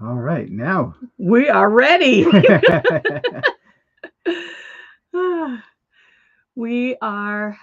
All right, now. We are ready. We are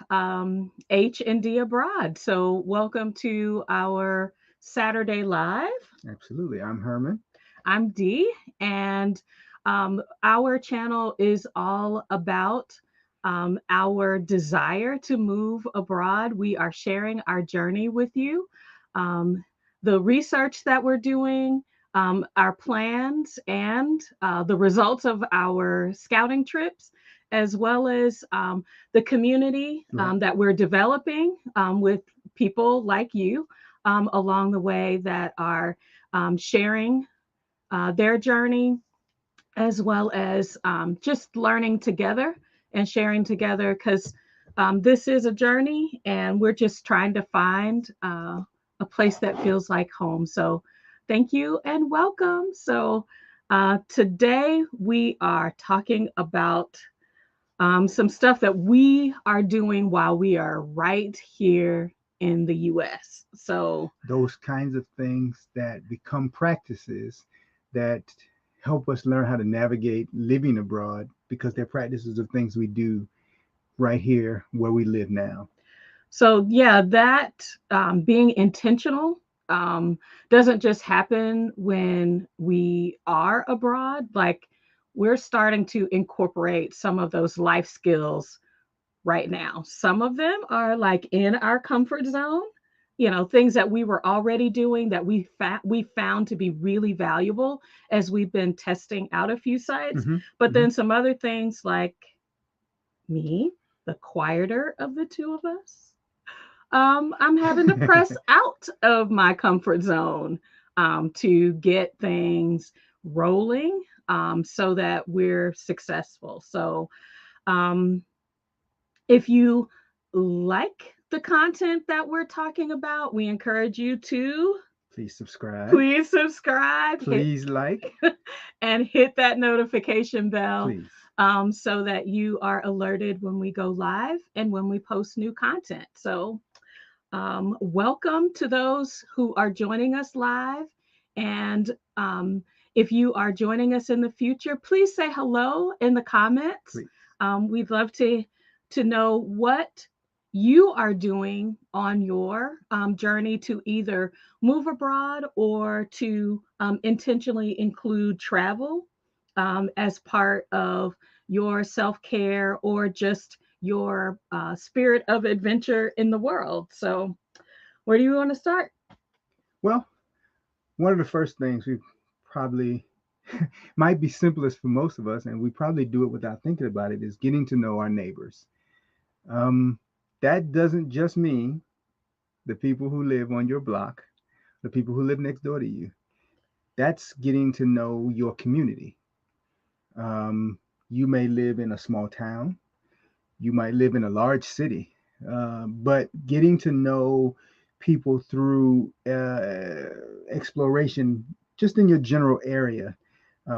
H&D Abroad. So, welcome to our Saturday Live. Absolutely. I'm Herman. I'm Dee, and our channel is all about our desire to move abroad. We are sharing our journey with you, um, the research that we're doing, our plans, and the results of our scouting trips, as well as the community Right. that we're developing with people like you along the way that are sharing their journey, as well as just learning together and sharing together because this is a journey and we're just trying to find a place that feels like home. So, thank you and welcome. So, today we are talking about some stuff that we are doing while we are right here in the US. So, Those kinds of things that become practices that help us learn how to navigate living abroad because they're practices of things we do right here where we live now. So yeah, that being intentional doesn't just happen when we are abroad. Like we're starting to incorporate some of those life skills right now. Some of them are like in our comfort zone. Things that we were already doing that we found to be really valuable as we've been testing out a few sites. Hmm. But Hmm. then some other things like me, the quieter of the two of us, I'm having to press out of my comfort zone to get things rolling so that we're successful. So, um, if you like the content that we're talking about, we encourage you to Please subscribe. please subscribe, hit Please like. and hit that notification bell Please. so that you are alerted when we go live and when we post new content. So, welcome to those who are joining us live. And if you are joining us in the future, please say hello in the comments. Please. We'd love to know what you are doing on your journey to either move abroad or to intentionally include travel as part of your self care or just your spirit of adventure in the world. So, where do you want to start? Well, one of the first things we probably might be simplest for most of us, and we probably do it without thinking about it, is getting to know our neighbors. Um, that doesn't just mean the people who live on your block, the people who live next door to you. That's getting to know your community. You may live in a small town, you might live in a large city, but getting to know people through exploration just in your general area.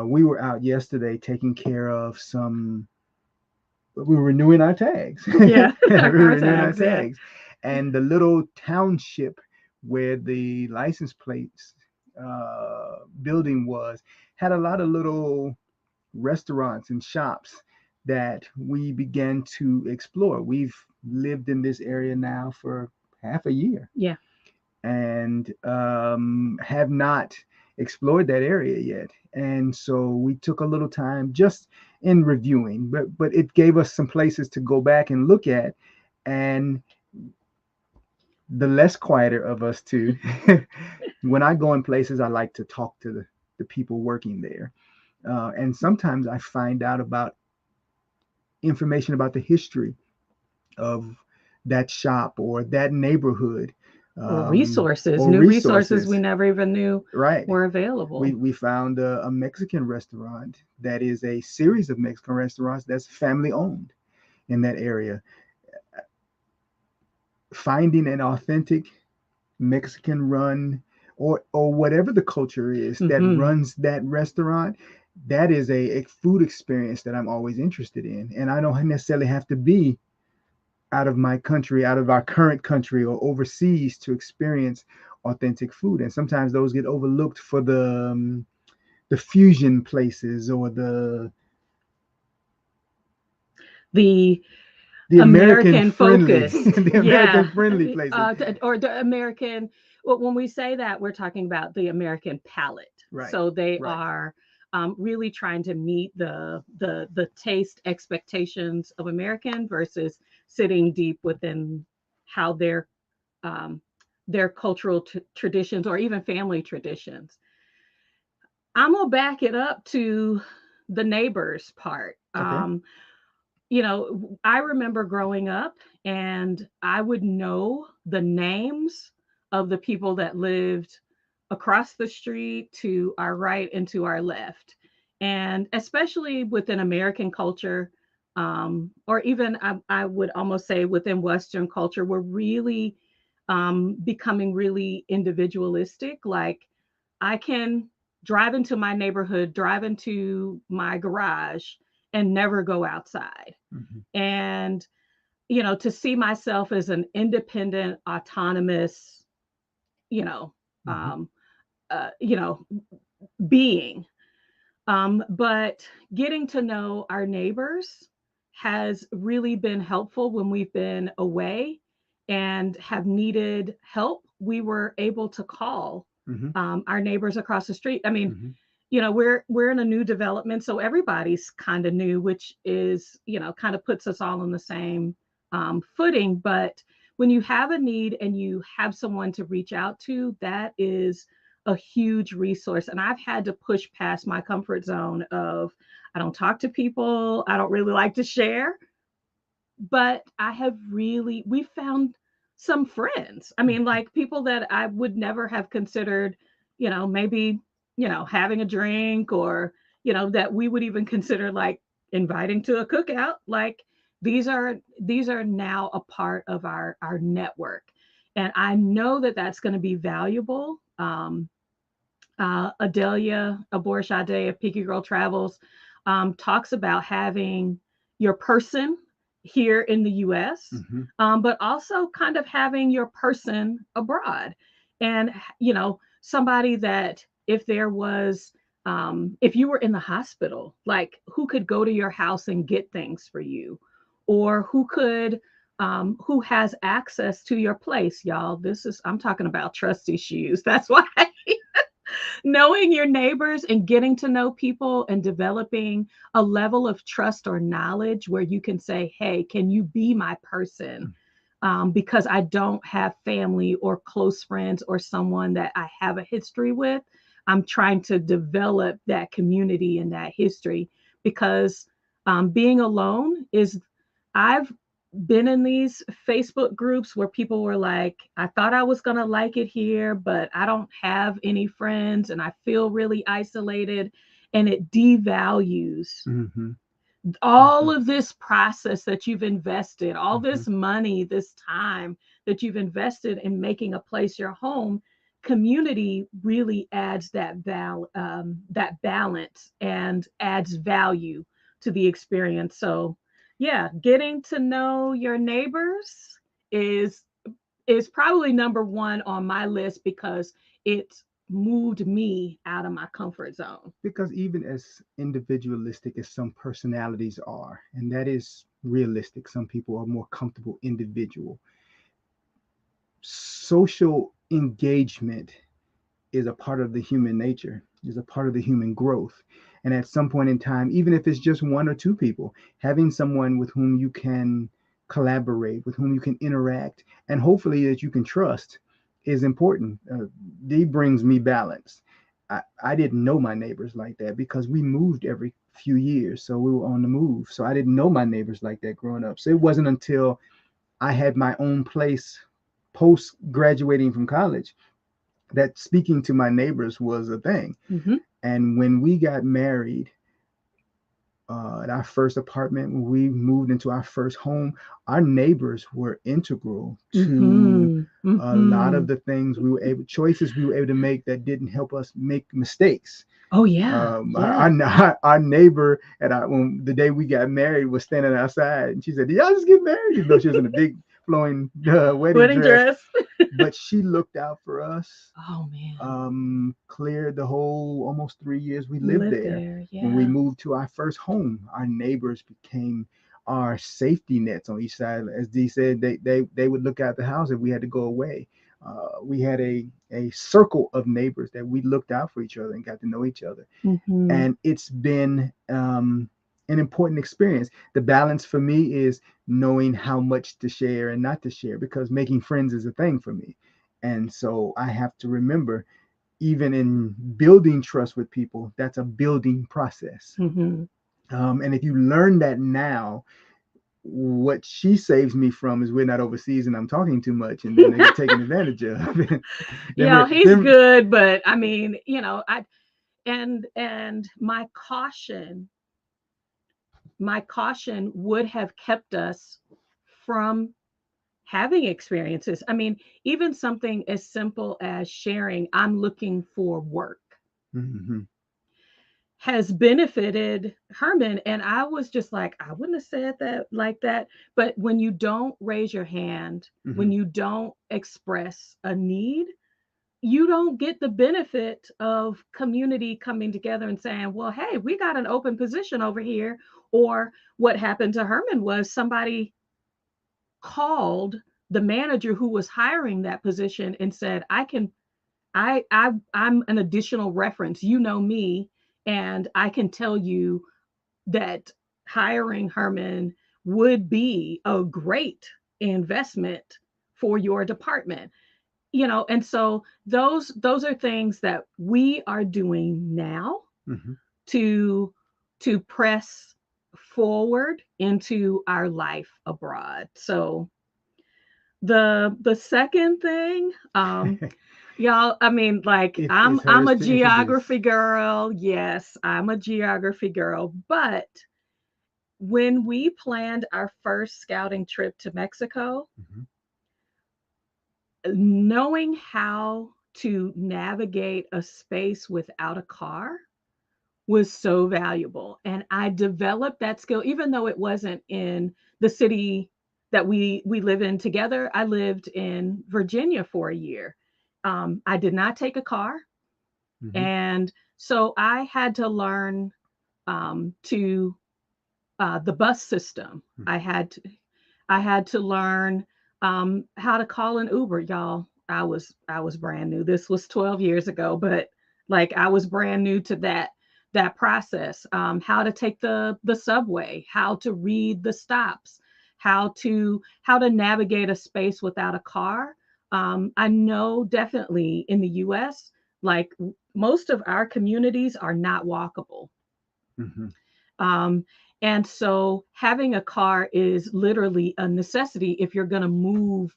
We were out yesterday taking care of some, we were renewing our tags. Yeah, We were car renewing our tags. Yeah. tags. And the little township where the license plates building was had a lot of little restaurants and shops that we began to explore. We've lived in this area now for half a year Yeah. and have not explored that area yet. And so we took a little time just in reviewing, but it gave us some places to go back and look at. And the less quieter of us too, when I go in places, I like to talk to the people working there. And sometimes I find out about information about the history of that shop or that neighborhood, Or resources, or new resources we resources. never even knew Right. were We, available. we found a Mexican restaurant that is a series of Mexican restaurants that's family owned in that area. Finding an authentic Mexican run or whatever the culture is that Hmm. runs that restaurant, that is a food experience that I'm always interested in. And I don't necessarily have to be out of my country, out of our current country, or overseas to experience authentic food. And sometimes those get overlooked for the the fusion places, or the The American American friendly, focused, the yeah, American friendly places. or the American. Well, when we say that, we're talking about the American palate. Right, So they right. are really trying to meet the taste expectations of American versus sitting deep within how um, their cultural traditions or even family traditions. I'm gonna back it up to the neighbors part. Okay. I remember growing up and I would know the names of the people that lived across the street, to our right and to our left. And especially within American culture, or even I would almost say within Western culture, we're really becoming really individualistic. Like, I can drive into my neighborhood, drive into my garage, and never go outside. Hmm. And, to see myself as an independent, autonomous, you know, Hmm. um, uh, you know, being. But getting to know our neighbors has really been helpful when we've been away and have needed help. We were able to call Hmm. our neighbors across the street. I mean, Hmm. we're in a new development, so everybody's kind of new, which is, kind of puts us all on the same footing. But when you have a need and you have someone to reach out to, that is a huge resource. And I've had to push past my comfort zone of, I don't talk to people, I don't really like to share, but we found some friends. I mean, like, people that I would never have considered, maybe, having a drink, or, that we would even consider like inviting to a cookout. Like, these are now a part of our network. And I know that that's going to be valuable. Adelia Aborshade of Peaky Girl Travels talks about having your person here in the US, Hmm. but also kind of having your person abroad. And, somebody that, if you were in the hospital, like, who could go to your house and get things for you, or who has access to your place, y'all. I'm talking about trust issues. That's why knowing your neighbors and getting to know people and developing a level of trust or knowledge where you can say, hey, can you be my person? Because I don't have family or close friends or someone that I have a history with. I'm trying to develop that community and that history, because being alone is, I've been in these Facebook groups where people were like, I thought I was going to like it here, but I don't have any friends and I feel really isolated. And it devalues Hmm. all Hmm. of this process that you've invested, all Hmm. this money, this time that you've invested in making a place your home. Community really adds that balance and adds value to the experience. So, yeah, getting to know your neighbors is is probably number one on my list, because it moved me out of my comfort zone. Because even as individualistic as some personalities are, and that is realistic, some people are more comfortable individual. Social engagement is a part of the human nature, is a part of the human growth. And at some point in time, even if it's just one or two people, having someone with whom you can collaborate, with whom you can interact, and hopefully that you can trust is important. D brings me balance. I didn't know my neighbors like that because we moved every few years. So we were on the move. So I didn't know my neighbors like that growing up. So it wasn't until I had my own place post graduating from college that speaking to my neighbors was a thing. Mm-hmm. And when we got married, at our first apartment, when we moved into our first home, our neighbors were integral to Mm-hmm. a lot of Mm-hmm. the things choices we were able to make that didn't help us make mistakes. Oh yeah, yeah. Our neighbor when the day we got married was standing outside, and she said, "Did y'all just get married?" Even though she was in a big flowing wedding Wedding dress, dress. but she looked out for us. Oh man. Cleared the whole almost 3 years we lived Live there. there. When we Yeah. moved to our first home, our neighbors became our safety nets on each side. As Dee said, they would look out the house if we had to go away. We had a circle of neighbors that we looked out for each other and got to know each other. Hmm. And it's been an important experience. The balance for me is knowing how much to share and not to share, because making friends is a thing for me. And so I have to remember, even in building trust with people, that's a building process. Hmm. And if you learn that now, what she saves me from is we're not overseas and I'm talking too much, and then they get taken advantage of. Yeah, he's then good, but I mean, I and my caution would have kept us from having experiences. I mean, even something as simple as sharing, I'm looking for work, Mhm, has benefited Herman. And I was just like, I wouldn't have said that like that. But when you don't raise your hand, when mhm, you don't express a need, you don't get the benefit of community coming together and saying, well, hey, we got an open position over here. Or what happened to Herman was somebody called the manager who was hiring that position and said, I'm an additional reference. You know me, and I can tell you that hiring Herman would be a great investment for your department. And so those are things that we are doing now mhm. to press forward into our life abroad. So the second thing, y'all, I mean, like, It's I'm hers a to introduce. geography girl. Yes, I'm a geography girl. But when we planned our first scouting trip to Mexico, Mhm, knowing how to navigate a space without a car was so valuable. And I developed that skill, even though it wasn't in the city that we live in together. I lived in Virginia for a year. I did not take a car. mhm, And so I had to learn to the bus system. mhm. I had to learn how to call an Uber, y'all. I was brand new. This was 12 years ago, but like I was brand new to that process. How to take the subway, how to read the stops, how to navigate a space without a car. I know definitely in the U.S., like most of our communities are not walkable. Mhm. Um, and so having a car is literally a necessity if you're going to move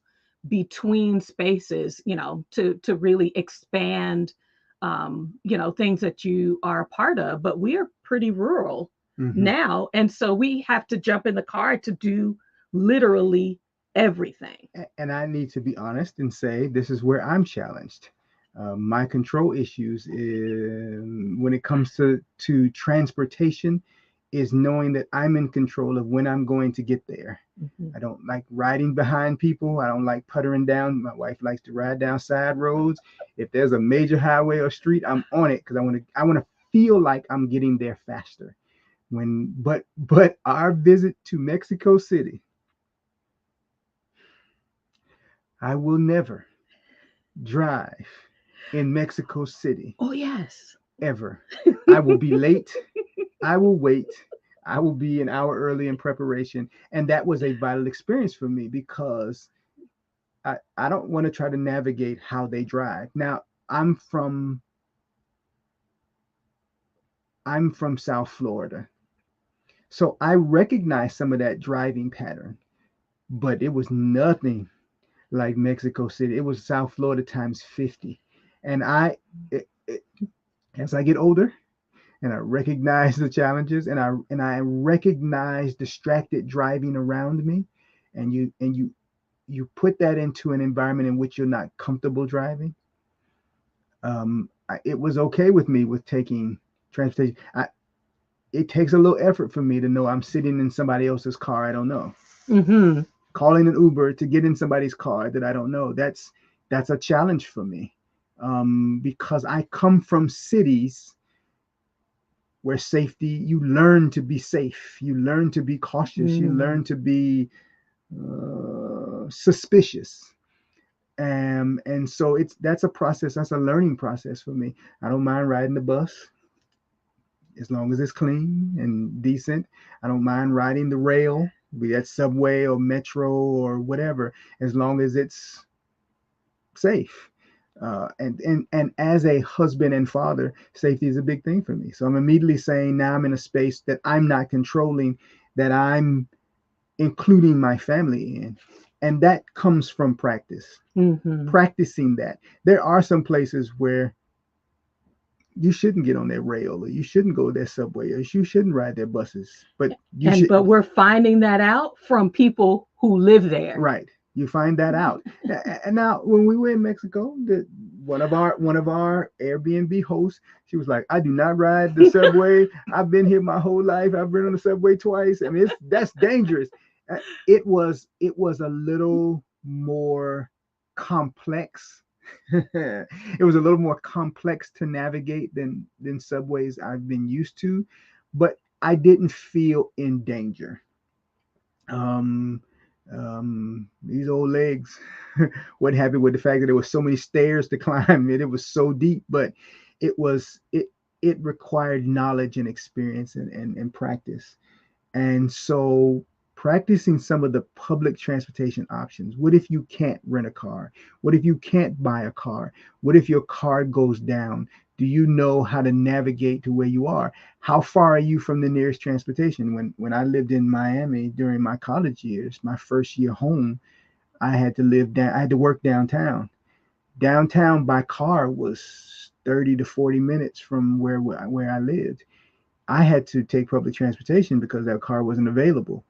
between spaces, to really expand, things that you are a part of. But we are pretty rural Mhm. now. And so we have to jump in the car to do literally everything. And I need to be honest and say this is where I'm challenged. My control issues when it comes to transportation is knowing that I'm in control of when I'm going to get there. Mhm. I don't like riding behind people. I don't like puttering down. My wife likes to ride down side roads. If there's a major highway or street, I'm on it because I want to feel like I'm getting there faster. But our visit to Mexico City, I will never drive in Mexico City Oh, yes. ever. I will be late. I will wait. I will be an hour early in preparation. And that was a vital experience for me because I don't want to try to navigate how they drive. Now, I'm from I'm from South Florida. So I recognize some of that driving pattern, but it was nothing like Mexico City. It was South Florida times 50. And as I get older, and I recognize the challenges, and I recognize distracted driving around me, and you put that into an environment in which you're not comfortable driving. It was okay with me with taking transportation. It takes a little effort for me to know I'm sitting in somebody else's car I don't know. Hmm. Calling an Uber to get in somebody's car that I don't know. that's a challenge for me, because I come from cities where safety, you learn to be safe, you learn to be cautious, you Mm. learn to be suspicious. And so that's a process, that's a learning process for me. I don't mind riding the bus as long as it's clean and decent. I don't mind riding the rail, be that subway or metro or whatever, as long as it's safe. And as a husband and father, safety is a big thing for me. So I'm immediately saying now I'm in a space that I'm not controlling, that I'm including my family in, and that comes from practice. Mm-hmm. Practicing that. There are some places where you shouldn't get on that rail, or you shouldn't go to that subway, or you shouldn't ride their buses, but you And should. but we're finding that out from people who live there. Right. You find that out. And now when we were in Mexico, one of our Airbnb hosts, she was like, I do not ride the subway. I've been here my whole life. I've been on the subway twice. I mean, that's dangerous. It was a little more complex. It was a little more complex to navigate than subways I've been used to, but I didn't feel in danger. um, these old legs what happened with the fact that there was so many stairs to climb, it was so deep, but it required knowledge and experience and practice. And so practicing some of the public transportation options. What if you can't rent a car? What if you can't buy a car? What if your car goes down? Do you know how to navigate to where you are? How far are you from the nearest transportation? When I lived in Miami during my college years, my first year home, I had to work downtown. Downtown by car was 30 to 40 minutes from where I lived. I had to take public transportation because that car wasn't available.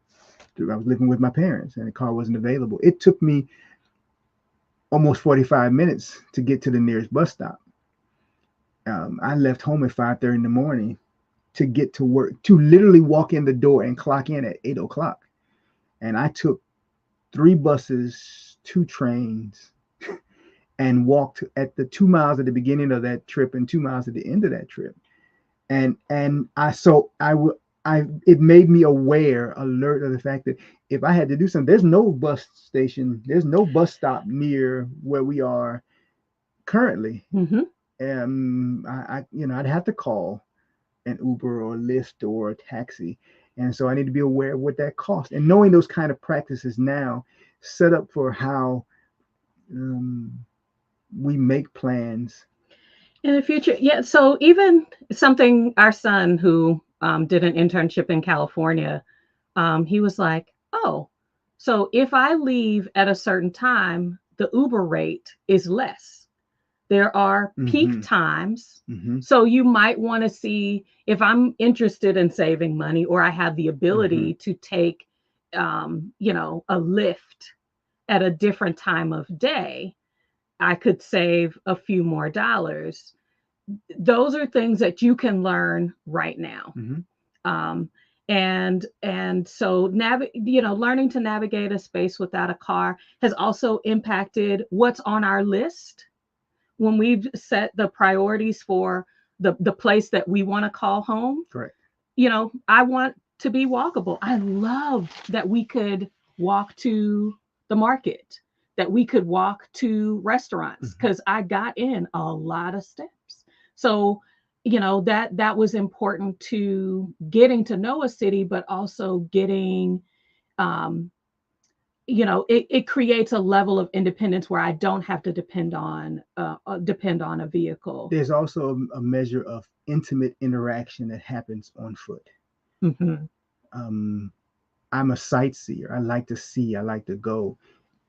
I was living with my parents and the car wasn't available. It took me almost 45 minutes to get to the nearest bus stop. I left home at 5:30 in the morning to get to work, to literally walk in the door and clock in at 8 o'clock. And I took 3 buses, 2 trains, and walked at the 2 miles at the beginning of that trip and 2 miles at the end of that trip. And I it made me alert of the fact that if I had to do something, there's no bus station, there's no bus stop near where we are currently. Mm-hmm. I'd have to call an Uber or Lyft or a taxi, and so I need to be aware of what that costs. And knowing those kind of practices now set up for how um, we make plans. In the future, yeah. So even something, our son who did an internship in California, he was like, "Oh, so if I leave at a certain time, the Uber rate is less. There are peak Mm-hmm. times. Mm-hmm. So you might want to see if I'm interested in saving money or I have the Mm-hmm. ability to take, a lift at a different time of day, I could save a few more dollars. Those are things that you can learn right now. Mm-hmm. Um, and so learning to navigate a space without a car has also impacted what's on our list when we've set the priorities for the place that we want to call home. Correct. I want to be walkable. I loved that we could walk to the market, that we could walk to restaurants Mm-hmm. because I got in a lot of steps. So, that was important to getting to know a city, but also getting um, it creates a level of independence where I don't have to depend on a vehicle. There's also a measure of intimate interaction that happens on foot. Hmm. Um, I'm a sightseer. I like to see. I like to go,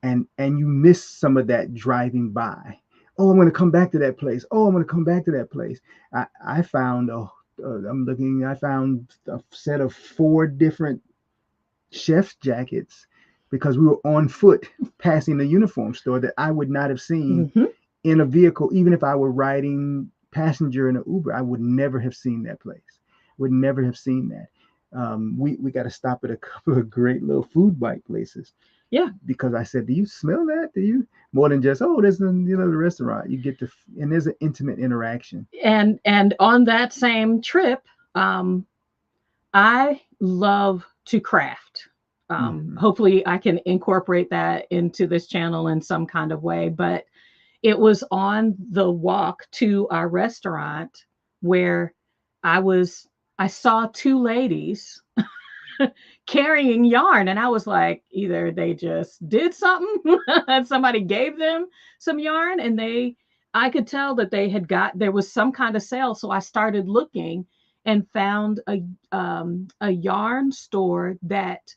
and you miss some of that driving by. Oh, I'm going to come back to that place. Oh, I'm going to come back to that place. I found I'm looking. I found a set of 4 different chef's jackets because we were on foot passing the uniform store that I would not have seen Hmm. in a vehicle, even if I were riding passenger in an Uber. I would never have seen that place. Would never have seen that. We got to stop at a couple of great little food bite places. Yeah. because I said, "Do you smell that? Do you?" More than just, "Oh, there's the restaurant." You get to, and there's an intimate interaction. And on that same trip, um, I love to craft. Hmm. Hopefully, I can incorporate that into this channel in some kind of way. But it was on the walk to our restaurant where I was. I saw two ladies carrying yarn, and I was like, either they just did something, and somebody gave them some yarn, and I could tell that there was some kind of sale. So I started looking and found a yarn store that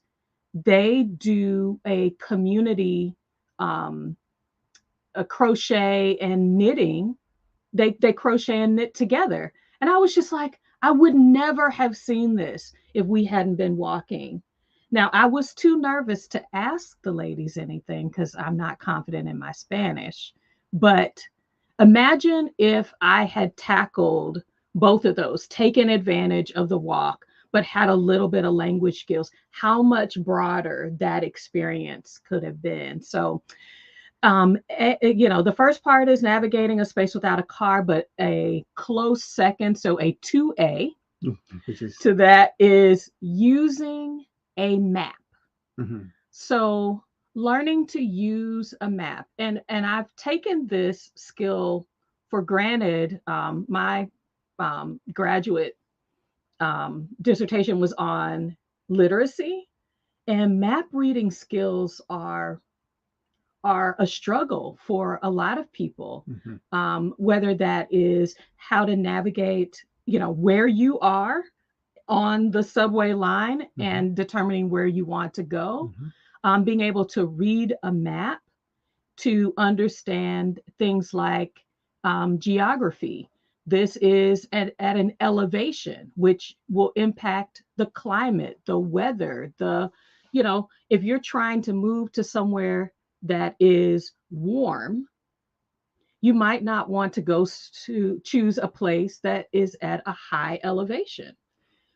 they do a community, um, a crochet and knitting. They crochet and knit together, and I was just like, I would never have seen this if we hadn't been walking. Now, I was too nervous to ask the ladies anything because I'm not confident in my Spanish. But imagine if I had tackled both of those, taken advantage of the walk, but had a little bit of language skills, how much broader that experience could have been. So, the first part is navigating a space without a car, but a close second, so a 2A Which is, to that is using a map. hmm So learning to use a map, and I've taken this skill for granted. My graduate dissertation was on literacy, and map reading skills are a struggle for a lot of people, hmm whether that is how to navigate, where you are on the subway line hmm and determining where you want to go, hmm being able to read a map to understand things like geography. This is at an elevation, which will impact the climate, the weather, if you're trying to move to somewhere that is warm, you might not want to to choose a place that is at a high elevation.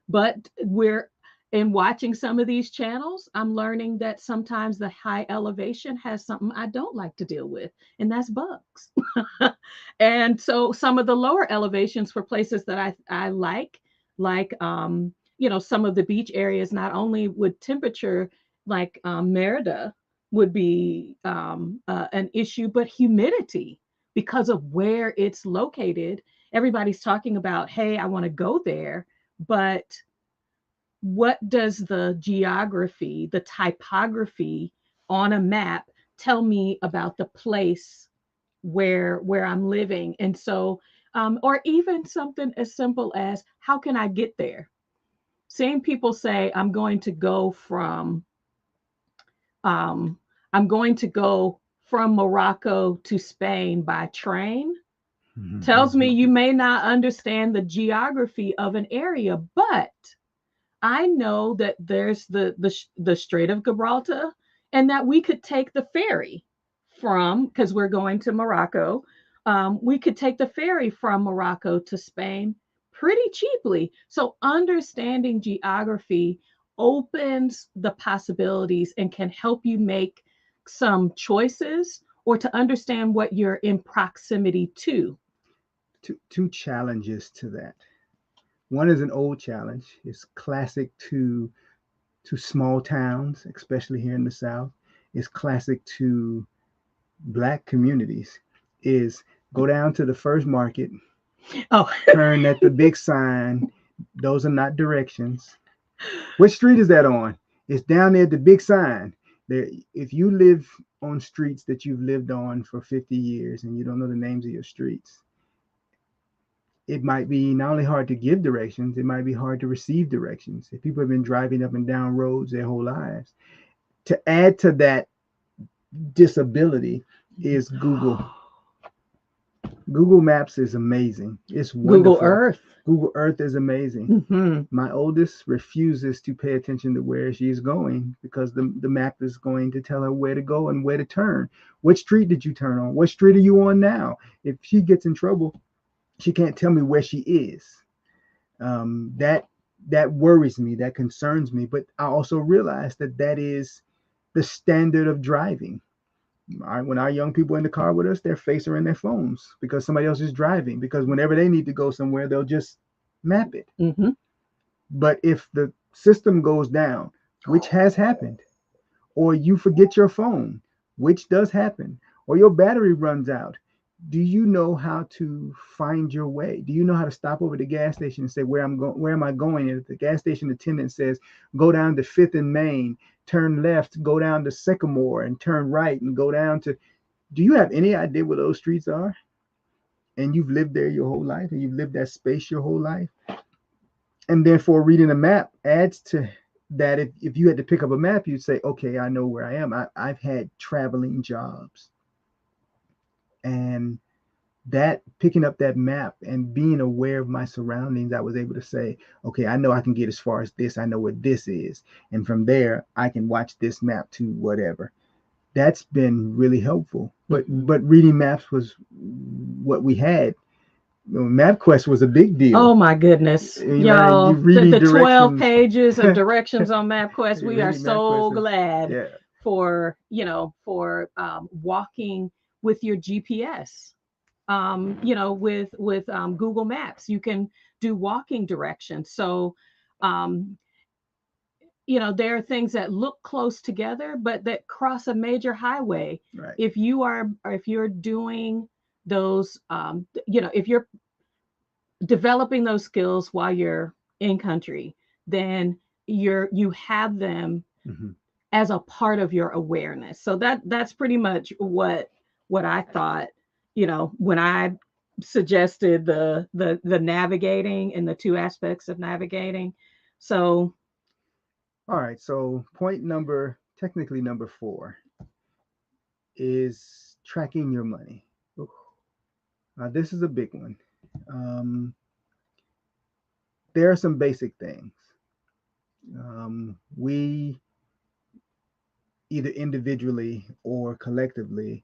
But we're in watching some of these channels, I'm learning that sometimes the high elevation has something I don't like to deal with, and that's bugs. And so some of the lower elevations for places that I like some of the beach areas, not only would temperature like Merida would be an issue, but humidity because of where it's located. Everybody's talking about, hey, I want to go there, but what does the geography, the typography on a map tell me about the place where I'm living? And so, or even something as simple as how can I get there? Seeing people say, um, I'm going to go from Morocco to Spain by train tells me hmm you may not understand the geography of an area, but I know that there's the Strait of Gibraltar, and that we could take the ferry from, because we're going to Morocco. We could take the ferry from Morocco to Spain pretty cheaply. So understanding geography opens the possibilities and can help you make some choices or to understand what you're in proximity to. two challenges to that. One is an old challenge. It's classic to small towns, especially here in the South. It's classic to Black communities. Is go down to the first market, Oh, turn at the big sign. Those are not directions. What street is that on? It's down there at the big sign. There, if you live on streets that you've lived on for 50 years and you don't know the names of your streets, it might be not only hard to give directions, it might be hard to receive directions. If people have been driving up and down roads their whole lives. To add to that disability is Google. Google Maps is amazing. It's Google wonderful. Earth. Google Earth is amazing. Hmm. My oldest refuses to pay attention to where she is going because the map is going to tell her where to go and where to turn. What street did you turn on? What street are you on now? If she gets in trouble, she can't tell me where she is. That worries me. That concerns me. But I also realize that is the standard of driving. When our young people in the car with us, their face are in their phones because somebody else is driving. Because whenever they need to go somewhere, they'll just map it. Mm-hmm. But if the system goes down, which has happened, or you forget your phone, which does happen, or your battery runs out, do you know how to find your way? Do you know how to stop over at the gas station and say where I'm going? Where am I going? And if the gas station attendant says go down to Fifth and Main, turn left, go down to Sycamore, and turn right, and go down to. Do you have any idea where those streets are? And you've lived there your whole life, and you've lived that space your whole life, and therefore reading a map adds to that. If you had to pick up a map, you'd say, okay, I know where I am. I've had traveling jobs, and that picking up that map and being aware of my surroundings, I was able to say, okay, I know I can get as far as this. I know what this is. And from there, I can watch this map to whatever. That's been really helpful. But reading maps was what we had. MapQuest was a big deal. Oh my goodness, You y'all! The, reading the 12 directions. pages of directions on MapQuest. We are Reading so MapQuest is, glad yeah, for for walking with your GPS. With Google Maps, you can do walking directions. So, um, there are things that look close together, but that cross a major highway. right. If you're doing those, if you're developing those skills while you're in country, then you have them Hmm. as a part of your awareness. So that's pretty much what I thought, when I suggested the navigating and the two aspects of navigating. So, All right. So technically number 4, is tracking your money. This is a big one. Um, there are some basic things. We either individually or collectively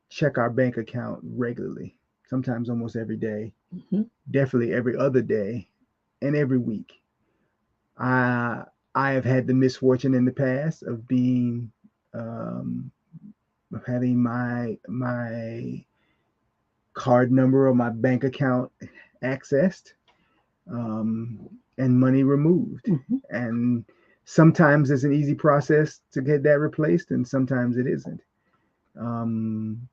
check our bank account regularly, sometimes almost every day, mhm, definitely every other day, and every week. I I have had the misfortune in the past of being um, of having my card number or my bank account accessed, um, and money removed. mhm. And sometimes it's an easy process to get that replaced, and sometimes it isn't. Um,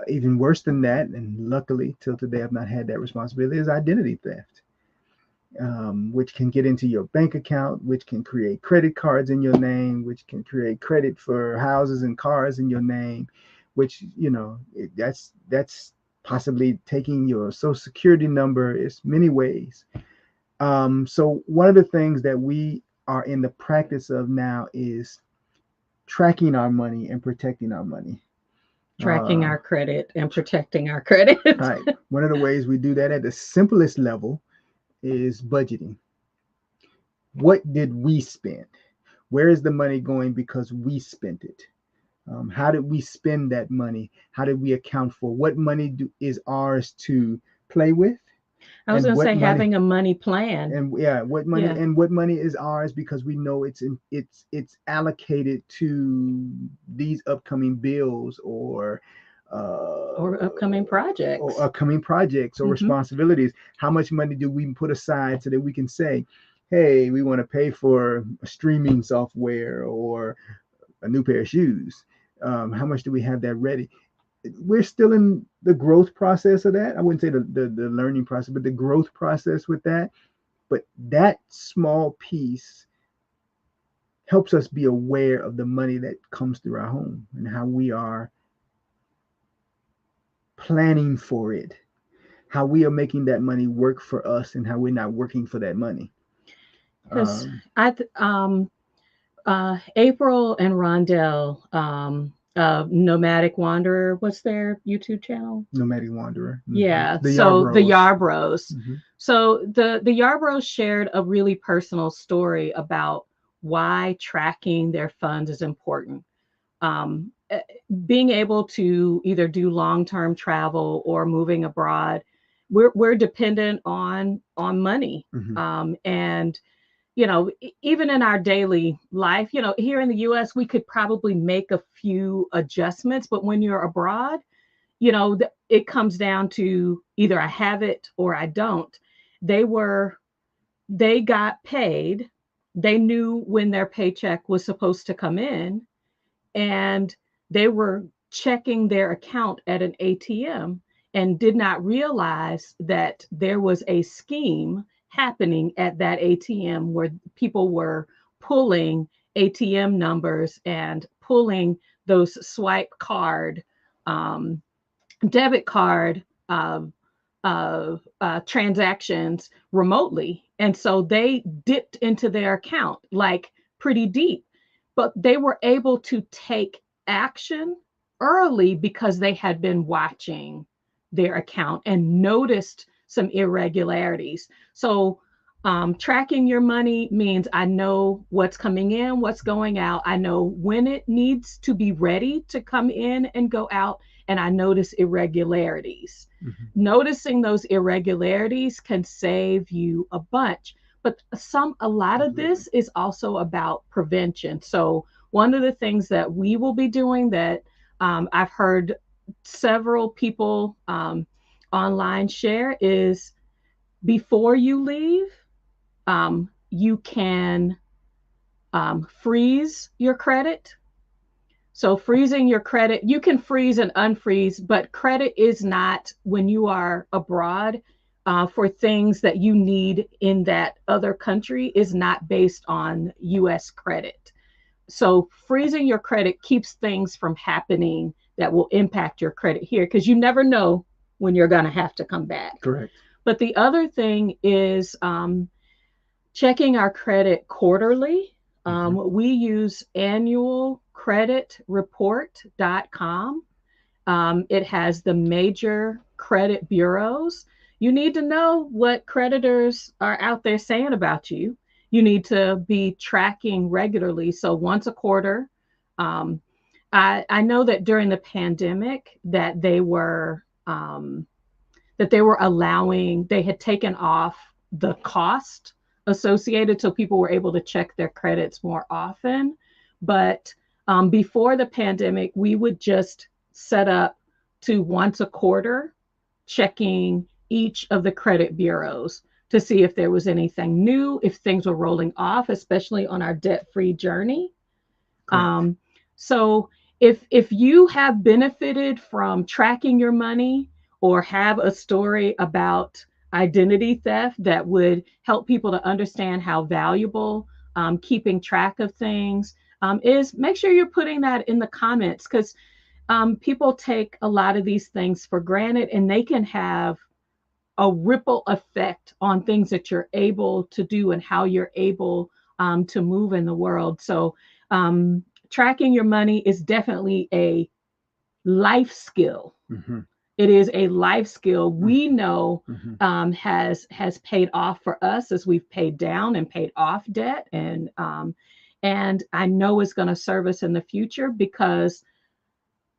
Even worse than that, and luckily till today I've not had that responsibility, is identity theft, which can get into your bank account, which can create credit cards in your name, which can create credit for houses and cars in your name, which that's possibly taking your social security number. It's many ways. So one of the things that we are in the practice of now is tracking our money and protecting our money. Tracking Uh, our credit and protecting our credit. right. One of the ways we do that at the simplest level is budgeting. What did we spend? Where is the money going because we spent it? How did we spend that money? How did we account for what money is ours to play with, I was and going to what say money having a money plan. and yeah, what money Yeah. and what money is ours because we know it's allocated to these upcoming bills Or upcoming or projects. upcoming projects or Hmm. responsibilities. How much money do we put aside so that we can say, hey, we want to pay for streaming software or a new pair of shoes? How much do we have that ready? We're still in the growth process of that. I wouldn't say the learning process, but the growth process with that. But that small piece helps us be aware of the money that comes through our home and how we are planning for it, how we are making that money work for us, and how we're not working for that money. Because Um, April and Rondell, Nomadic Wanderer, what's their YouTube channel? Nomadic Wanderer, Yeah, the so the Yarbros. Yarbros. Hmm. So the Yarbros shared a really personal story about why tracking their funds is important. Um, eh, Being able to either do long-term travel or moving abroad, we're dependent on money. Hmm. And even in our daily life, here in the US, we could probably make a few adjustments, but when you're abroad, it comes down to either I have it or I don't. They were, they got paid. They knew when their paycheck was supposed to come in, and they were checking their account at an ATM and did not realize that there was a scheme happening at that ATM where people were pulling ATM numbers and pulling those swipe card, um, debit card transactions remotely. And so they dipped into their account like pretty deep, but they were able to take action early because they had been watching their account and noticed some irregularities. So, tracking your money means I know what's coming in, what's going out. I know when it needs to be ready to come in and go out, and I notice irregularities. Hmm. Noticing those irregularities can save you a bunch. But a lot of Absolutely. this is also about prevention. So one of the things that we will be doing that I've heard several people online share is before you leave, you can freeze your credit. So freezing your credit, you can freeze and unfreeze, but credit is not when you are abroad for things that you need in that other country is not based on US credit. So freezing your credit keeps things from happening that will impact your credit here because you never know when you're going to have to come back. Correct. But the other thing is checking our credit quarterly. Hmm. We use annualcreditreport.com. It has the major credit bureaus. You need to know what creditors are out there saying about you. You need to be tracking regularly. So once a quarter, um, I know that during the pandemic that they were allowing, they had taken off the cost associated so people were able to check their credits more often. But before the pandemic, we would just set up to once a quarter checking each of the credit bureaus to see if there was anything new, if things were rolling off, especially on our debt free journey. Correct. Um, so if you have benefited from tracking your money or have a story about identity theft that would help people to understand how valuable keeping track of things is, make sure you're putting that in the comments because people take a lot of these things for granted and they can have a ripple effect on things that you're able to do and how you're able to move in the world. So, tracking your money is definitely a life skill. Hmm. It is a life skill we Hmm. know Hmm. has paid off for us as we've paid down and paid off debt, and I know it's going to serve us in the future because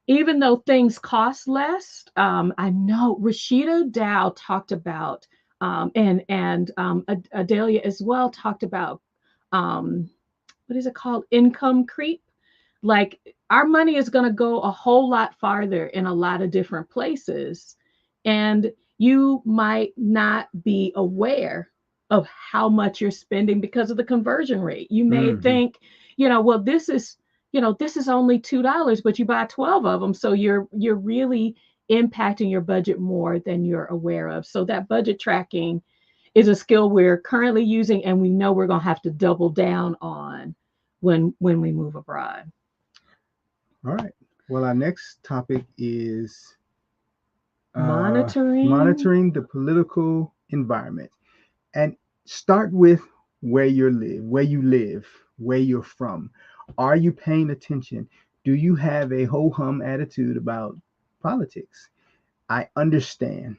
even though things cost less, I know Rashida Dow talked about, and Adelia as well talked about, um, what is it called, income creep. Like our money is going to go a whole lot farther in a lot of different places, and you might not be aware of how much you're spending because of the conversion rate. You may Hmm. think, well, this is only $2, but you buy 12 of them, so you're really impacting your budget more than you're aware of. So that budget tracking is a skill we're currently using, and we know we're going to have to double down on when we move abroad. All right. Well, our next topic is Monitoring. monitoring the political environment, and start with where you live, where you're from. Are you paying attention? Do you have a ho hum attitude about politics? I understand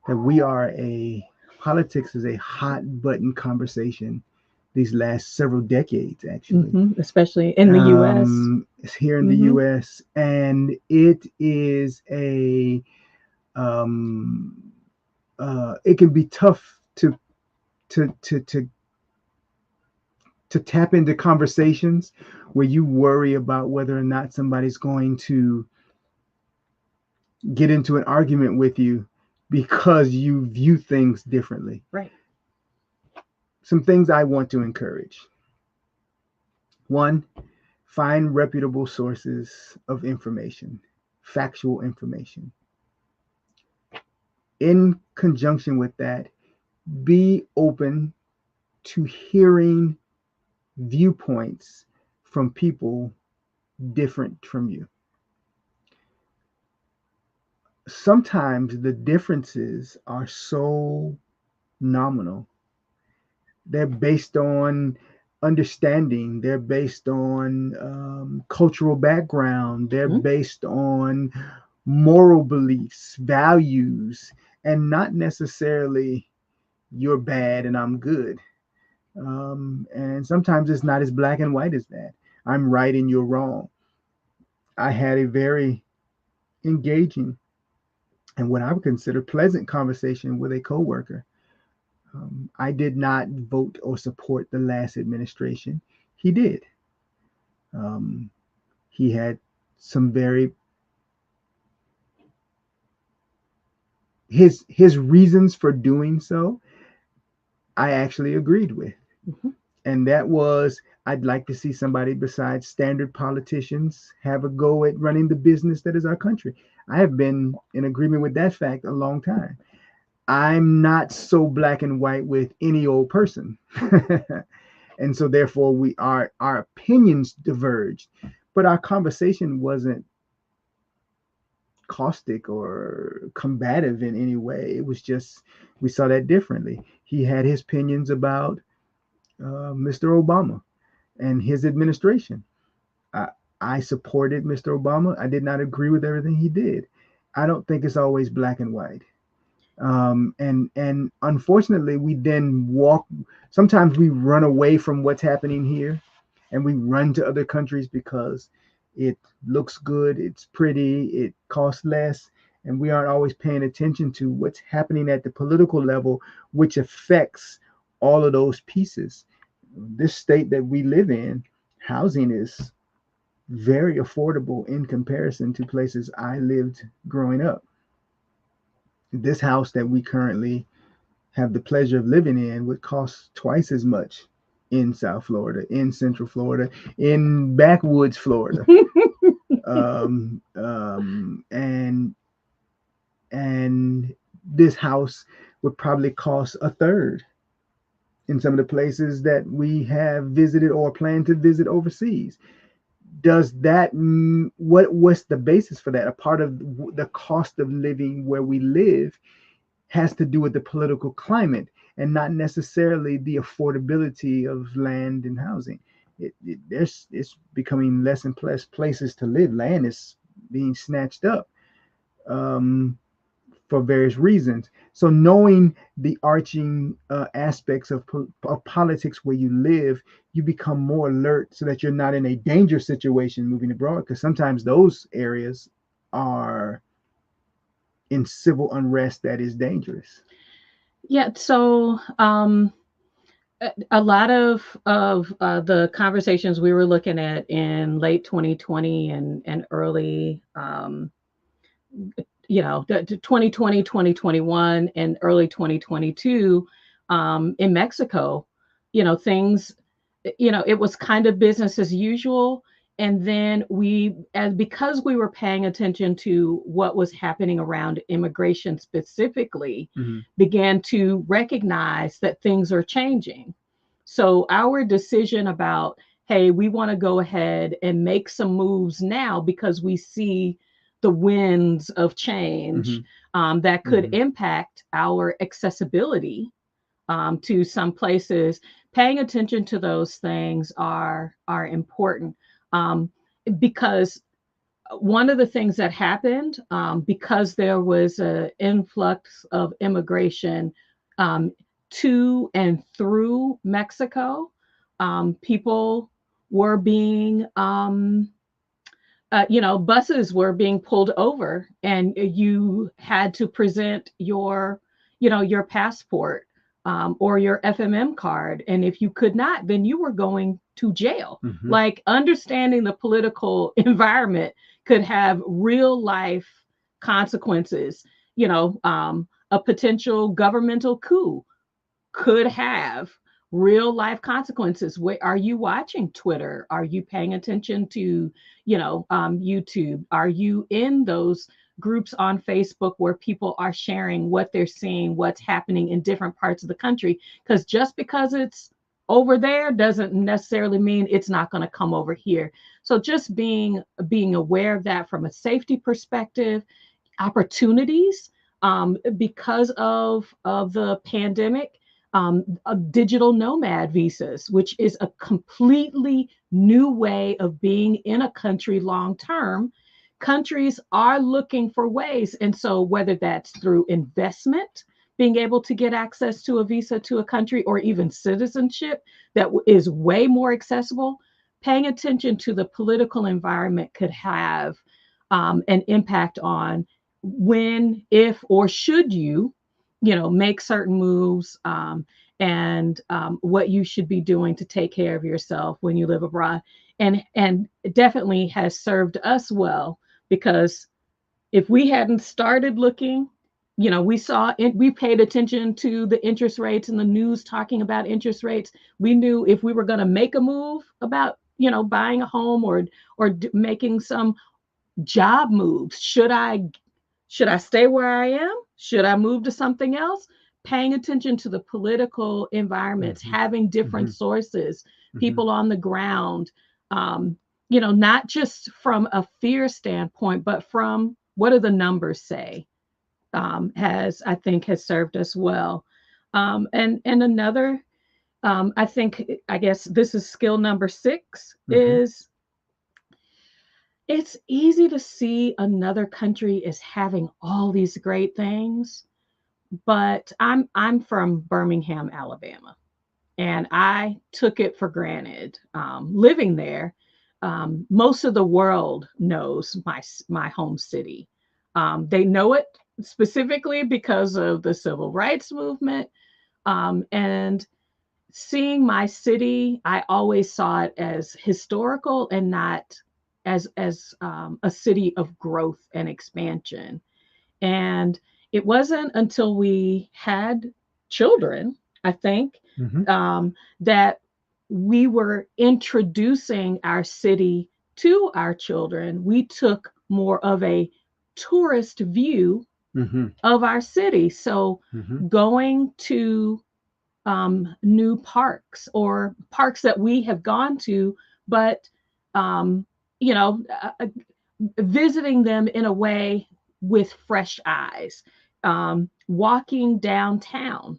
that we are a politics is a hot button conversation these last several decades, actually. Especially in the US. It's here in the hmm U.S. and it is a um, it can be tough to to tap into conversations where you worry about whether or not somebody's going to get into an argument with you because you view things differently. Right. Some things I want to encourage. One, find reputable sources of information, factual information. In conjunction with that, be open to hearing viewpoints from people different from you. Sometimes the differences are so nominal. They're based on understanding, they're based on cultural background, they're Mhm. based on moral beliefs, values, and not necessarily you're bad and I'm good. And sometimes it's not as black and white as that. I'm right and you're wrong. I had a very engaging and what I would consider pleasant conversation with a coworker. I did not vote or support the last administration. He did. Um, he had some very his reasons for doing so. I actually agreed with, Mhm. and that was I'd like to see somebody besides standard politicians have a go at running the business that is our country. I have been in agreement with that fact a long time. I'm not so black and white with any old person. And so therefore our opinions diverged, but our conversation wasn't caustic or combative in any way. It was just we saw that differently. He had his opinions about Mr. Obama and his administration. I, I supported Mr. Obama. I did not agree with everything he did. I don't think it's always black and white. And unfortunately, we then walk. Sometimes we run away from what's happening here, and we run to other countries because it looks good, it's pretty, it costs less, and we aren't always paying attention to what's happening at the political level, which affects all of those pieces. This state that we live in, housing is very affordable in comparison to places I lived growing up. This house that we currently have the pleasure of living in would cost twice as much in South Florida, in Central Florida, in backwoods Florida, and this house would probably cost a third in some of the places that we have visited or plan to visit overseas. Does that what's the basis for that? A part of the cost of living where we live has to do with the political climate and not necessarily the affordability of land and housing. It's becoming less and less places to live. Land is being snatched up um, for various reasons. So knowing the arching aspects of politics where you live, you become more alert so that you're not in a dangerous situation moving abroad. Because sometimes those areas are in civil unrest that is dangerous. Yeah. So, a lot of the conversations we were looking at in late 2020 and early, 2020, 2021, and early 2022, in Mexico, things, it was kind of business as usual. And then as because we were paying attention to what was happening around immigration specifically, Mm-hmm. began to recognize that things are changing. So our decision about, hey, we want to go ahead and make some moves now because we see the winds of change, Mm-hmm. that could Mm-hmm. impact our accessibility, to some places. Paying attention to those things are important, um, because one of the things that happened, because there was an influx of immigration, um, to and through Mexico, people were being, buses were being pulled over, and you had to present your passport, or your FMM card. And if you could not, then you were going to jail. Mm-hmm. Like understanding the political environment could have real life consequences. A potential governmental coup could have real life consequences. Are you watching Twitter? Are you paying attention to, YouTube? Are you in those groups on Facebook where people are sharing what they're seeing, what's happening in different parts of the country? Because just because it's over there doesn't necessarily mean it's not going to come over here. So just being aware of that from a safety perspective, opportunities, because of the pandemic, digital nomad visas, which is a completely new way of being in a country long term. Countries are looking for ways. And so, whether that's through investment, being able to get access to a visa to a country, or even citizenship that is way more accessible, paying attention to the political environment could have an impact on when, if, or should you, make certain moves, and what you should be doing to take care of yourself when you live abroad. And it definitely has served us well, because if we hadn't started looking, we paid attention to the interest rates and the news talking about interest rates. We knew if we were going to make a move about, buying a home, or making some job moves. Should I stay where I am? Should I move to something else? Paying attention to the political environments, Mm-hmm. having different Mm-hmm. sources, Mm-hmm. people on the ground, um, not just from a fear standpoint, but from what do the numbers say, has, I think, has served us well. And another, I guess this is skill number 6, Mm-hmm. is it's easy to see another country is having all these great things, but I'm from Birmingham, Alabama, and I took it for granted, living there. Most of the world knows my home city. They know it specifically because of the civil rights movement, and seeing my city, I always saw it as historical and not as a city of growth and expansion. And it wasn't until we had children, I think, Mm-hmm. that we were introducing our city to our children. We took more of a tourist view Mm-hmm. of our city. So Mm-hmm. going to new parks, or parks that we have gone to, but um, you know, uh, uh, visiting them in a way with fresh eyes. Walking downtown,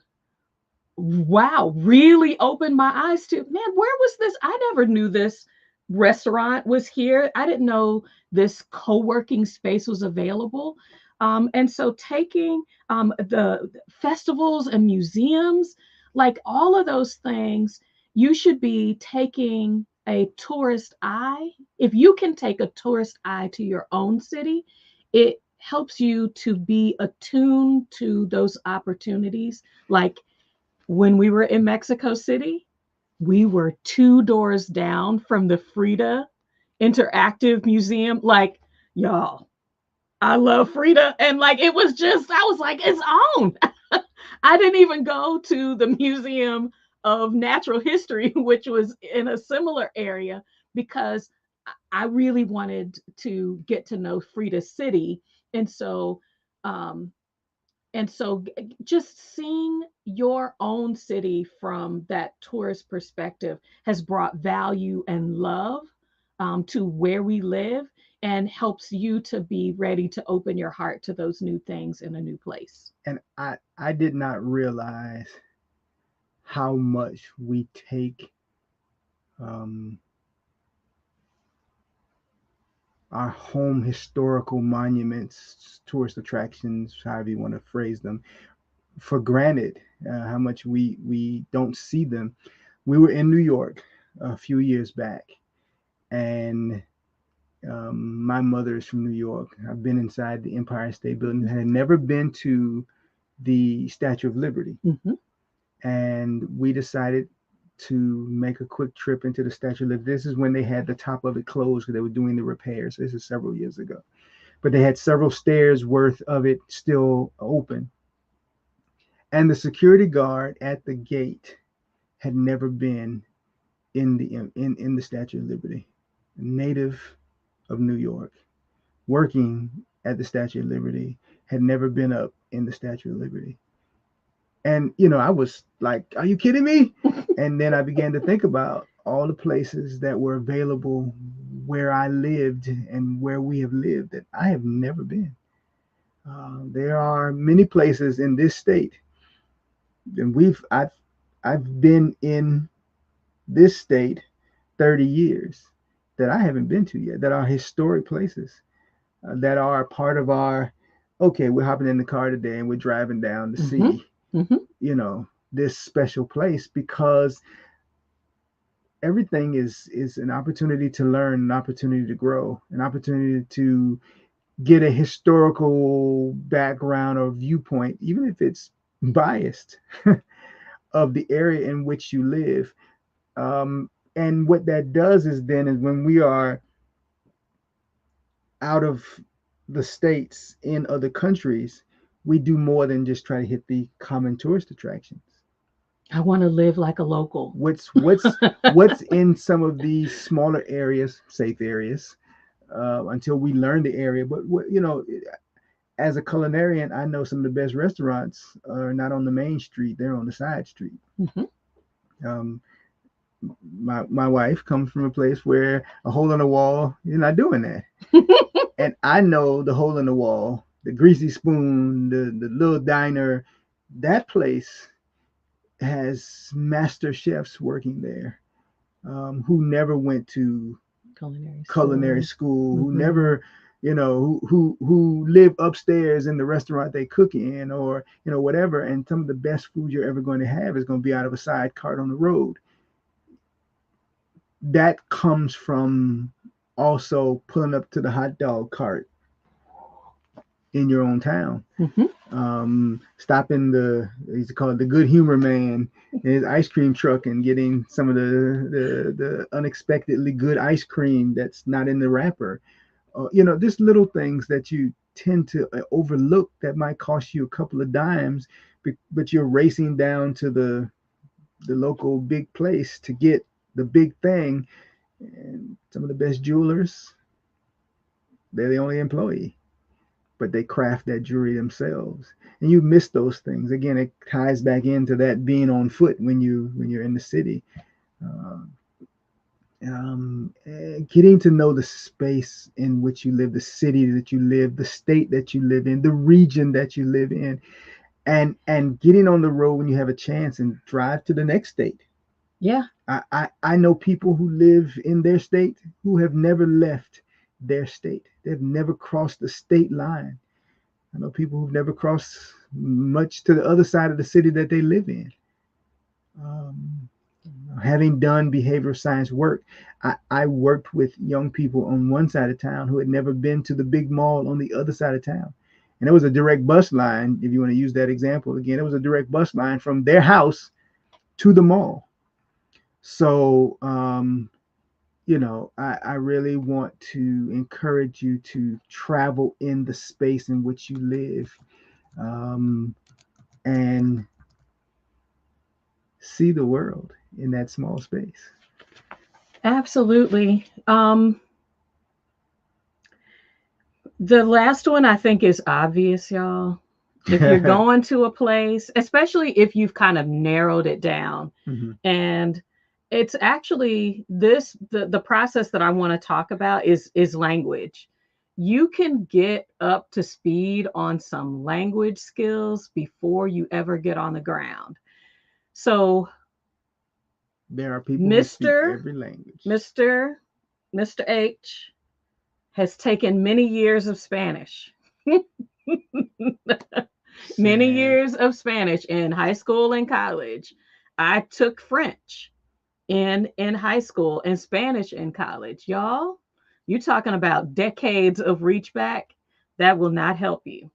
wow, really opened my eyes to, man, where was this? I never knew this restaurant was here. I didn't know this co-working space was available. And so taking the festivals and museums, like all of those things, you should be taking a tourist eye. If you can take a tourist eye to your own city, it helps you to be attuned to those opportunities. Like when we were in Mexico City, we were 2 doors down from the Frida Interactive Museum. Like, y'all, I love Frida. And like, it was just, I was like, it's on. I didn't even go to the Museum of Natural History, which was in a similar area, because I really wanted to get to know Frida City. And so, um, just seeing your own city from that tourist perspective has brought value and love, to where we live, and helps you to be ready to open your heart to those new things in a new place. And I did not realize how much we take um, our home historical monuments, tourist attractions, however you want to phrase them, for granted. How much we don't see them. We were in New York a few years back, and my mother is from New York. I've been inside the Empire State Building. I had never been to the Statue of Liberty, Mhm. and we decided to make a quick trip into the Statue of Liberty. This is when they had the top of it closed because they were doing the repairs. This is several years ago, but they had several stairs worth of it still open, and the security guard at the gate had never been in the Statue of Liberty. A native of New York, working at the Statue of Liberty, had never been up in the Statue of Liberty. And I was like, "Are you kidding me?" And then I began to think about all the places that were available where I lived and where we have lived that I have never been. There are many places in this state, and I've been in this state 30 years that I haven't been to yet, that are historic places, that are part of our, okay, we're hopping in the car today and we're driving down to Mm-hmm. see, Mm-hmm. this special place, because everything is an opportunity to learn, an opportunity to grow, an opportunity to get a historical background or viewpoint, even if it's biased, of the area in which you live. And what that does is then is when we are out of the states in other countries, we do more than just try to hit the common tourist attractions. I want to live like a local. What's in some of these smaller areas, safe areas, until we learn the area. But as a culinarian, I know some of the best restaurants are not on the main street; they're on the side street. Mm-hmm. Um, my wife comes from a place where a hole in the wall, you're not doing that. And I know the hole in the wall, the greasy spoon, the little diner, that place has master chefs working there, who never went to Culinary culinary school. school, who Mm-hmm. never, who live upstairs in the restaurant they cook in, or whatever. And some of the best food you're ever going to have is going to be out of a side cart on the road. That comes from also pulling up to the hot dog cart in your own town. Mm-hmm. Stopping he used to call it the Good Humor Man in his ice cream truck and getting some of the unexpectedly good ice cream that's not in the wrapper. Just little things that you tend to overlook that might cost you a couple of dimes, but you're racing down to the local big place to get the big thing. And some of the best jewelers, they're the only employee, but they craft that jewelry themselves. And you miss those things. Again, it ties back into that being on foot when you're in the city. Uh, Getting to know the space in which you live, the city that you live, the state that you live in, the region that you live in, and getting on the road when you have a chance and drive to the next state. Yeah. I know people who live in their state who have never left their state. They've never crossed the state line. I know people who've never crossed much to the other side of the city that they live in. Um, Having done behavioral science work, I worked with young people on one side of town who had never been to the big mall on the other side of town. And it was a direct bus line, if you want to use that example again, it was a direct bus line from their house to the mall. So, I really want to encourage you to travel in the space in which you live, um, and see the world in that small space. Absolutely. The last one I think is obvious, y'all. If you're going to a place, especially if you've kind of narrowed it down, Mhm. and it's actually the process that I want to talk about is language. You can get up to speed on some language skills before you ever get on the ground. So, There are people who speak Mr. every language. Mr. Mr. H has taken many years of Spanish. Many Sad. years of Spanish in high school and college. I took French in high school and Spanish in college. Y'all, you talking about decades of reach back that will not help you.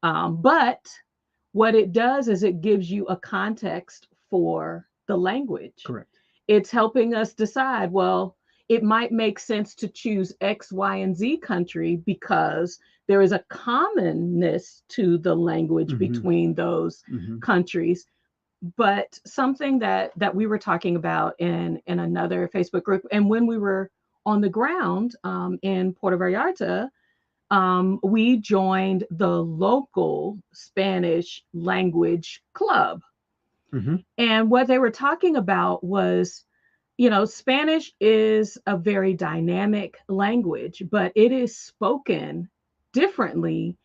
But what it does is it gives you a context for the language. Correct. It's helping us decide, well, it might make sense to choose X, Y, and Z country because there is a commonness to the language Mm-hmm. between those Mm-hmm. countries. But something that we were talking about in another Facebook group, and when we were on the ground in Puerto Vallarta, we joined the local Spanish language club. Mm-hmm. And what they were talking about was, Spanish is a very dynamic language, but it is spoken differently,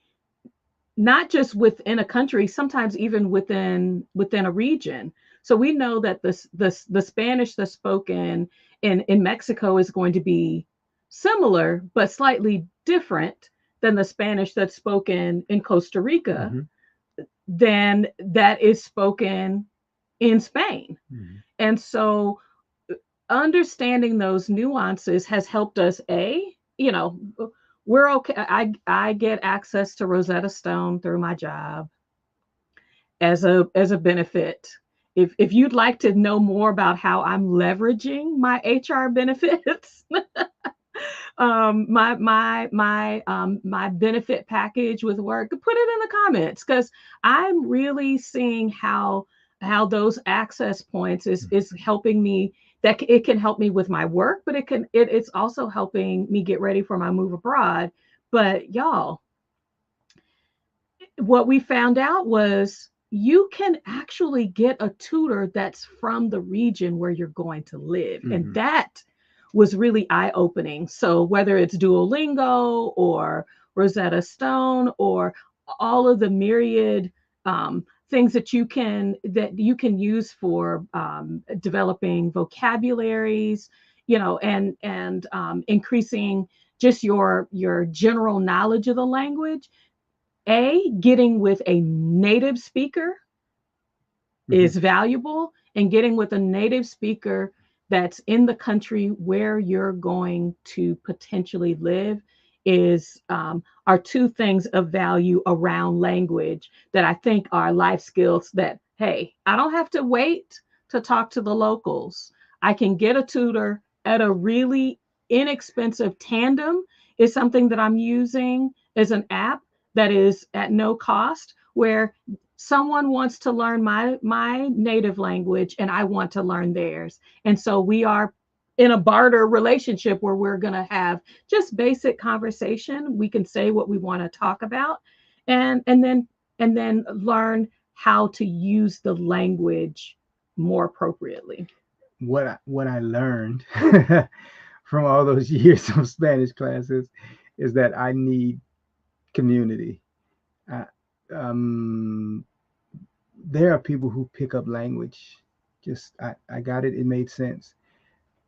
not just within a country, sometimes even within a region. So we know that the Spanish that's spoken in Mexico is going to be similar, but slightly different than the Spanish that's spoken in Costa Rica Mm-hmm. than that is spoken in Spain. Mm-hmm. And so understanding those nuances has helped us, you know we're okay. I get access to Rosetta Stone through my job as a benefit. If you'd like to know more about how I'm leveraging my HR benefits, my benefit package with work, put it in the comments, because I'm really seeing how those access points is helping me. That it can help me with my work, but it's also helping me get ready for my move abroad. But y'all, what we found out was you can actually get a tutor that's from the region where you're going to live. And Mm-hmm. that was really eye opening. So, whether it's Duolingo or Rosetta Stone or all of the myriad things that you can use for developing vocabularies, and increasing just your general knowledge of the language. Getting with a native speaker Mm-hmm. is valuable, and getting with a native speaker that's in the country where you're going to potentially live is are two things of value around language that I think are life skills that, hey, I don't have to wait to talk to the locals. I can get a tutor at a really inexpensive. Tandem is something that I'm using as an app that is at no cost, where someone wants to learn my native language and I want to learn theirs. And so we are in a barter relationship where we're going to have just basic conversation. We can say what we want to talk about, and then learn how to use the language more appropriately. What I learned from all those years of Spanish classes is that I need community. I, um, there are people who pick up language. Just I got it. It made sense.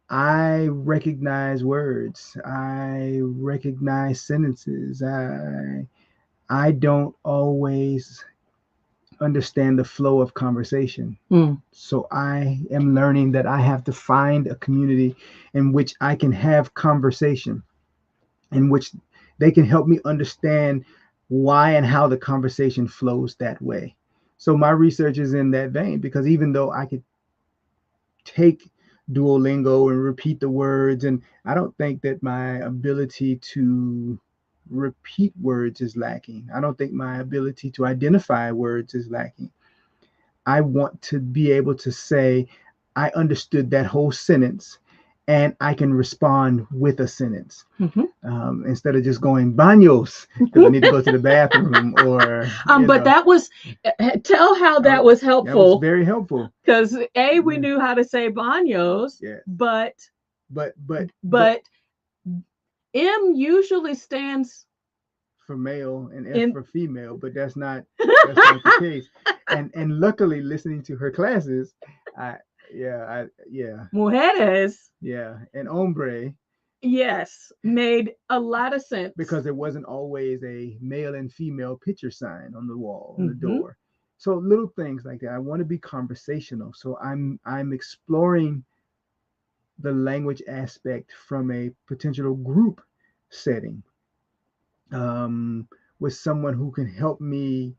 I recognize words. I recognize sentences. I don't always understand the flow of conversation. Mm. So I am learning that I have to find a community in which I can have conversation, in which they can help me understand why and how the conversation flows that way. So my research is in that vein, because even though I could take Duolingo and repeat the words, and I don't think that my ability to repeat words is lacking. I don't think my ability to identify words is lacking. I want to be able to say, I understood that whole sentence and I can respond with a sentence, Mhm. instead of just going baños because I need to go to the bathroom, or, But that was, tell how that was that was helpful, very helpful. because we Yeah. knew how to say baños, Yeah. but But but M usually stands for male and F in for female, but that's not the case. And luckily, listening to her classes, I yeah, mujeres. yeah, and hombre, Yes, made a lot of sense. because there wasn't always a male and female picture sign on the wall, on the Hmm. door. So little things like that. I want to be conversational. So I'm exploring the language aspect from a potential group setting, um, with someone who can help me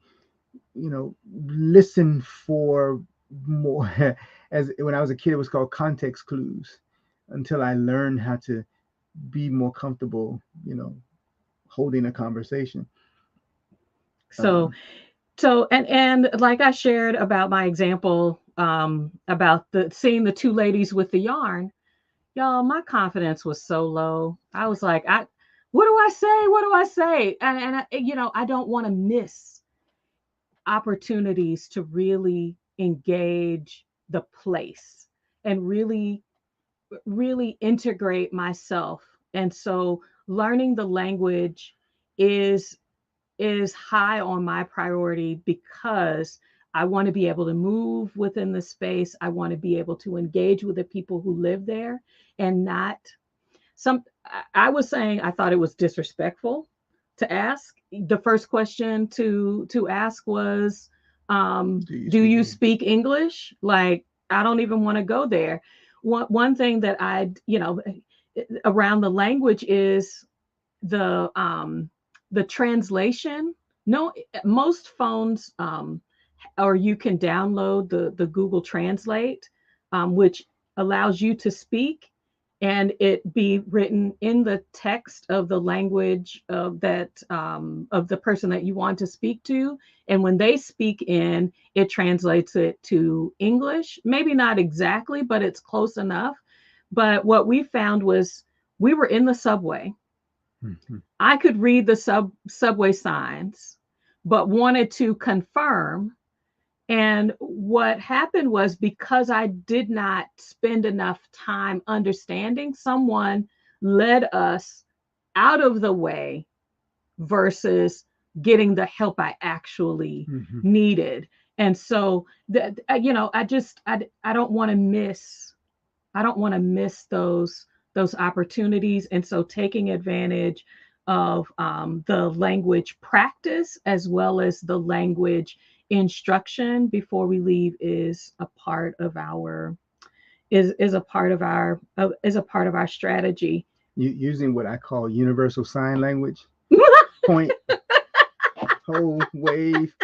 listen for more. As when I was a kid, it was called context clues, until I learned how to be more comfortable, holding a conversation. So Um, and like I shared about my example about the seeing the two ladies with the yarn, y'all, my confidence was so low. I was like, I what do I say? What do I say? I don't want to miss opportunities to really engage the place and really integrate myself. And so learning the language is is high on my priority because I want to be able to move within the space. I want to be able to engage with the people who live there and not some I was saying I thought it was disrespectful to ask. The first question to ask was, do you do speak you English? speak English? Like, I don't even want to go there. One thing that around the language is the translation. No, most phones, or you can download the Google Translate, which allows you to speak and it be written in the text of the language of the person that you want to speak to. And when they speak in, it translates it to English. Maybe not exactly, but it's close enough. But what we found was we were in the subway. Mhm. I could read the subway signs, but wanted to confirm. And what happened was because I did not spend enough time understanding, someone led us out of the way versus getting the help I actually Mhm. needed. And so I don't want to miss those opportunities. And so taking advantage of the language practice as well as the language instruction before we leave is a part of our strategy. Using what I call universal sign language, point, whole, wave.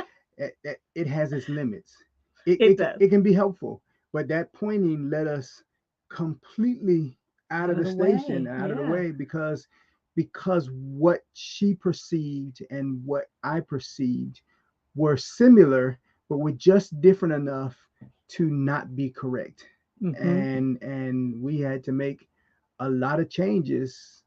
It has its limits. It, It it, does. it can be helpful, but that pointing let us completely out Out of of the the station, way. out of the Yeah. way, because what she perceived and what I perceived were similar, but were just different enough to not be correct. Hmm. And we had to make a lot of changes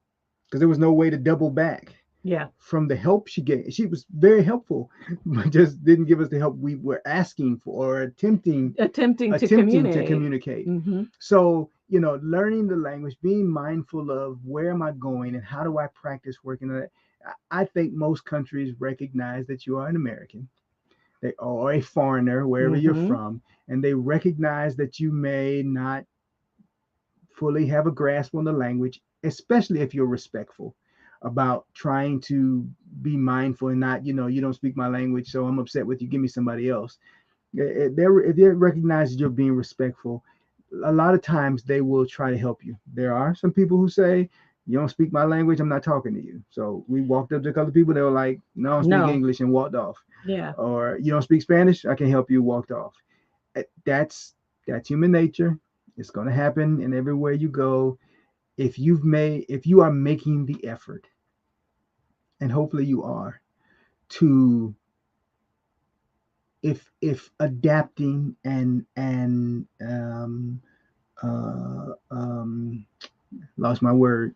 because there was no way to double back Yeah. from the help she gave. She was very helpful, but just didn't give us the help we were asking for or Attempting to attempting to communicate. communicate. Hmm. So, learning the language, being mindful of where am I going and how do I practice working on it. I think most countries recognize that you are an American, they are a foreigner wherever you're Hmm. from, and they recognize that you may not fully have a grasp on the language, especially if you're respectful about trying to be mindful and not, you don't speak my language, so I'm upset with you. Give me somebody else. If they recognize you're being respectful, a lot of times they will try to help you. There are some people who say, "You don't speak my language, I'm not talking to you." So we walked up to a couple of people, they were like, "No, I don't speak No. English," and walked off. Yeah. Or, "You don't speak Spanish, I can help you," walked off. That's human nature. It's going to happen, and everywhere you go, if you are making the effort, and hopefully you are, to if adapting and lost my word,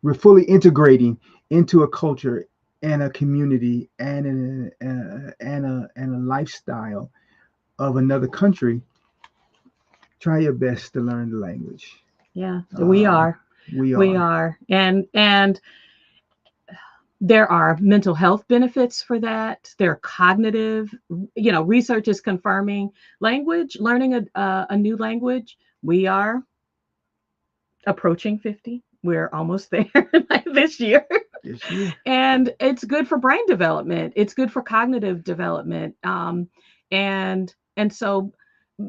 we're fully integrating into a culture and a community and a lifestyle of another country. Try your best to learn the language. Yeah. We um, are. we We are. are. And there are mental health benefits for that. There are cognitive, research is confirming learning a new language. We are approaching 50. We're almost there like this year. This year. And it's good for brain development. It's good for cognitive development. And so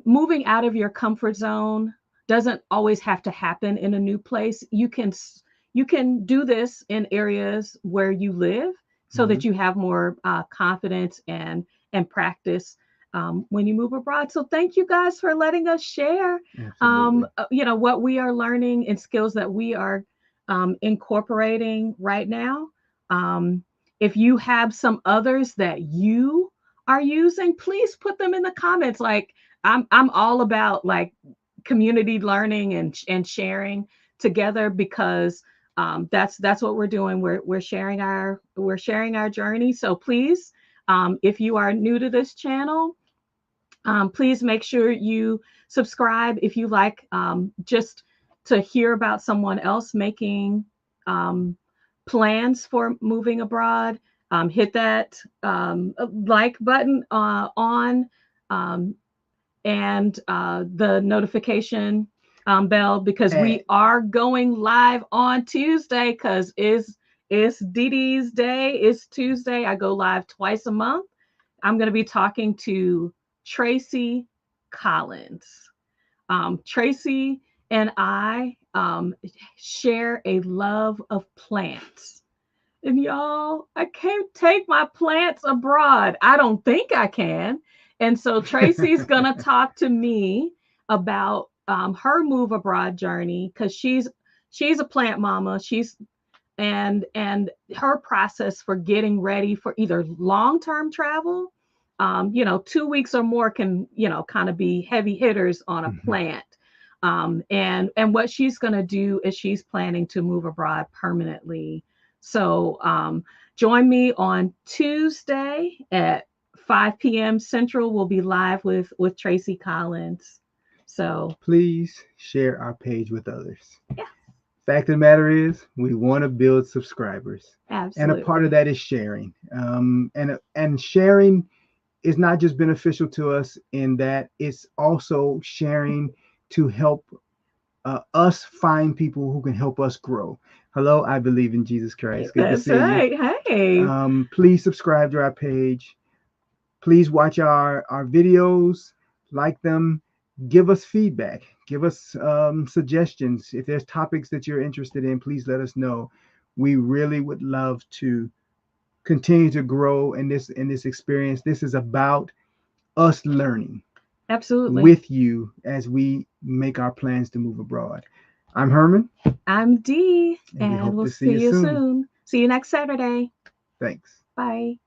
moving out of your comfort zone doesn't always have to happen in a new place. You can do this in areas where you live so Mhm. that you have more confidence and practice when you move abroad. So thank you guys for letting us share, Absolutely. what we are learning and skills that we are incorporating right now. Um, if you have some others that you are using, please put them in the comments. Like I'm all about like community learning and sharing together because that's what we're doing. We're sharing our journey. So please, if you are new to this channel, please make sure you subscribe if you like just to hear about someone else making um, plans for moving abroad. Hit that like button on um, and the notification bell because And we are going live on Tuesday because it's Dee Dee's day. It's Tuesday. I go live twice a month. I'm going to be talking to Tracy Collins. Tracy and I share a love of plants. And y'all, I can't take my plants abroad. I don't think I can. And so Tracy's going to talk to me about her move abroad journey because she's a plant mama. And her process for getting ready for either long-term travel, 2 weeks or more can, kind of be heavy hitters on a mhm. plant. And what she's going to do is she's planning to move abroad permanently. So join me on Tuesday at 5 p.m. Central. We'll be live with Tracy Collins. So Please share our page with others. yeah, Fact of the matter is, we want to build subscribers, and a part of absolutely. that is sharing. And sharing is not just beneficial to us in that it's also sharing to help us find people who can help us grow. Hello, I believe in Jesus Christ. Good to That's see you. right. Hey, Please subscribe to our page. Please watch our videos, like them, give us feedback, give us suggestions. If there's topics that you're interested in, please let us know. We really would love to continue to grow in this experience. This is about us learning absolutely. with you as we make our plans to move abroad. I'm Herman, I'm Dee, and we and hope we'll to see see you you soon. soon. See you next Saturday. Thanks. Bye.